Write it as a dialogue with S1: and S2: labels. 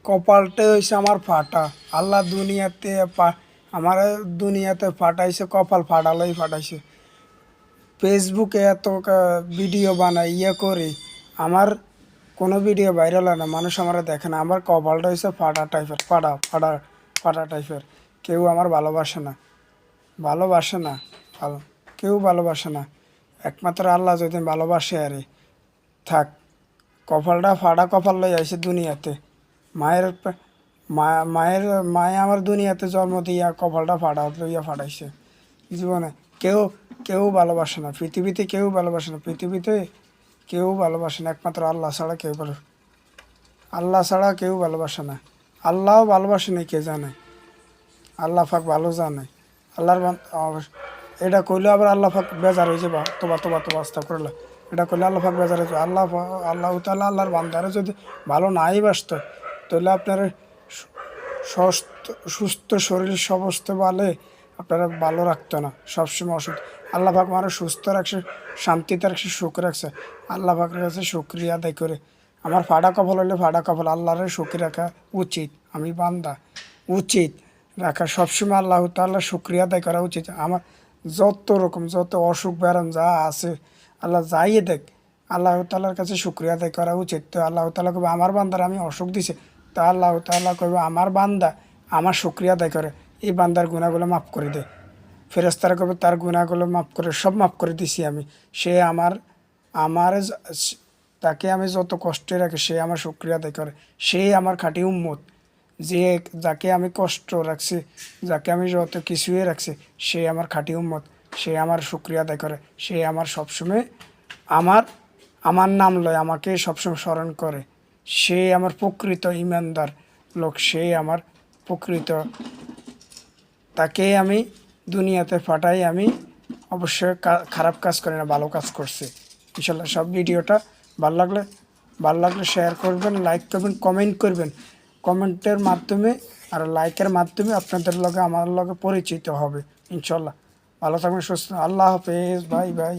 S1: কপালটা হইছে আমার ফাটা। আল্লাহ দুনিয়াতে আমার দুনিয়াতে ফাটাইছে, কপাল ফাটালেই ফাটাইছে। ফেসবুকে এত ভিডিও বানাই করি, আমার কোনো ভিডিও ভাইরাল হয় না, মানুষ আমার দেখে না। আমার কপালটা হচ্ছে ফাটা টাইপের, ফাটা ফাটা ফাটা টাইপের। কেউ আমার ভালোবাসে না, ভালোবাসে না, ভালো কেউ ভালোবাসে না। একমাত্র আল্লাহ যদি ভালোবাসে আরে থাক। কপালটা ফাটা কপাল লই আইছে দুনিয়াতে। মায়ের মায়ের মায়ে আমার দুনিয়াতে জন্ম দিয়া কপালটা ফাটা লইয়া ফাটাইছে। জীবনে কেউ কেউ ভালোবাসে না, পৃথিবীতে কেউ ভালোবাসে না, পৃথিবীতে কেউ ভালোবাসে না, একমাত্র আল্লাহ ছাড়া কেউ আল্লাহ ছাড়া কেউ ভালোবাসে না। আল্লাহও ভালোবাসে না, কে জানে, আল্লাহ পাক ভালো জানে। আল্লাহর এটা কইলে আবার আল্লাহ পাক বেজার হয়ে যাবে, তোবা আস্তাগফিরুল্লাহ। এটা করলে আল্লাহ পাক বেজার হয়ে যাবে। আল্লাহ তাআলা আল্লাহর বান্দারে যদি ভালো নাই বাসত, তাহলে আপনার সুস্থ শরীর সমস্ত বলে আপনারা ভালো রাখতো না, সবসময় ওষুধ। আল্লাহ পাক মানুষ সুস্থ রাখছে, শান্তিতে রাখছে, সুখ রাখছে। আল্লাহ পাকের কাছে শুকরিয়া আদায় করে। আমার ফাটা কপাল হলে ফাটা কপাল, আল্লাহরে সুখী রাখা উচিত। আমি বান্দা, উচিত রাখা সবসময় আল্লাহ তাআলার শুকরিয়া আদায় করা উচিত। আমার যত অসুখ ব্যারাম যা আছে, আল্লাহ যাইয়ে দেখ, আল্লাহ তাআলার কাছে শুকরিয়া আদায় করা উচিত। তো আল্লাহ তাআলা কবে আমার বান্দার আমি অসুখ দিছে, তা আল্লাহ তাআলা কবে আমার বান্দা আমার শুকরিয়া আদায় করে, এই বান্দার গুনাহগুলো মাফ করে দে। ফেরেশতারা কবে তার গুনাহগুলো মাফ করে, সব মাফ করে দিছি আমি। সে আমার তাকে আমি যত কষ্টে রাখি সে আমার শুকরিয়া আদায় করে। সে আমার খাঁটি উম্মত। যে যাকে আমি কষ্ট রাখছি, যাকে আমি যত কিছুই রাখছি, সে আমার খাঁটি উম্মত। সে আমার শুকরিয়া আদায় করে। সে আমার সবসময় আমার আমার নাম লয়, আমাকে সবসময় স্মরণ করে। সে আমার প্রকৃত ইমানদার লোক, সে আমার প্রকৃত। তাকে আমি দুনিয়াতে পাঠাই, আমি অবশ্যই খারাপ কাজ করি না, ভালো কাজ করছি ইনশাল্লাহ। সব ভিডিওটা ভালো লাগলে শেয়ার করবেন, লাইক করবেন, কমেন্ট করবেন। কমেন্টের মাধ্যমে আর লাইকের মাধ্যমে আপনাদের লগে আমার লগে পরিচিত হবে ইনশাল্লাহ। ভালো থাকবেন, সুস্থ। আল্লাহ হাফেজ, বাই বাই।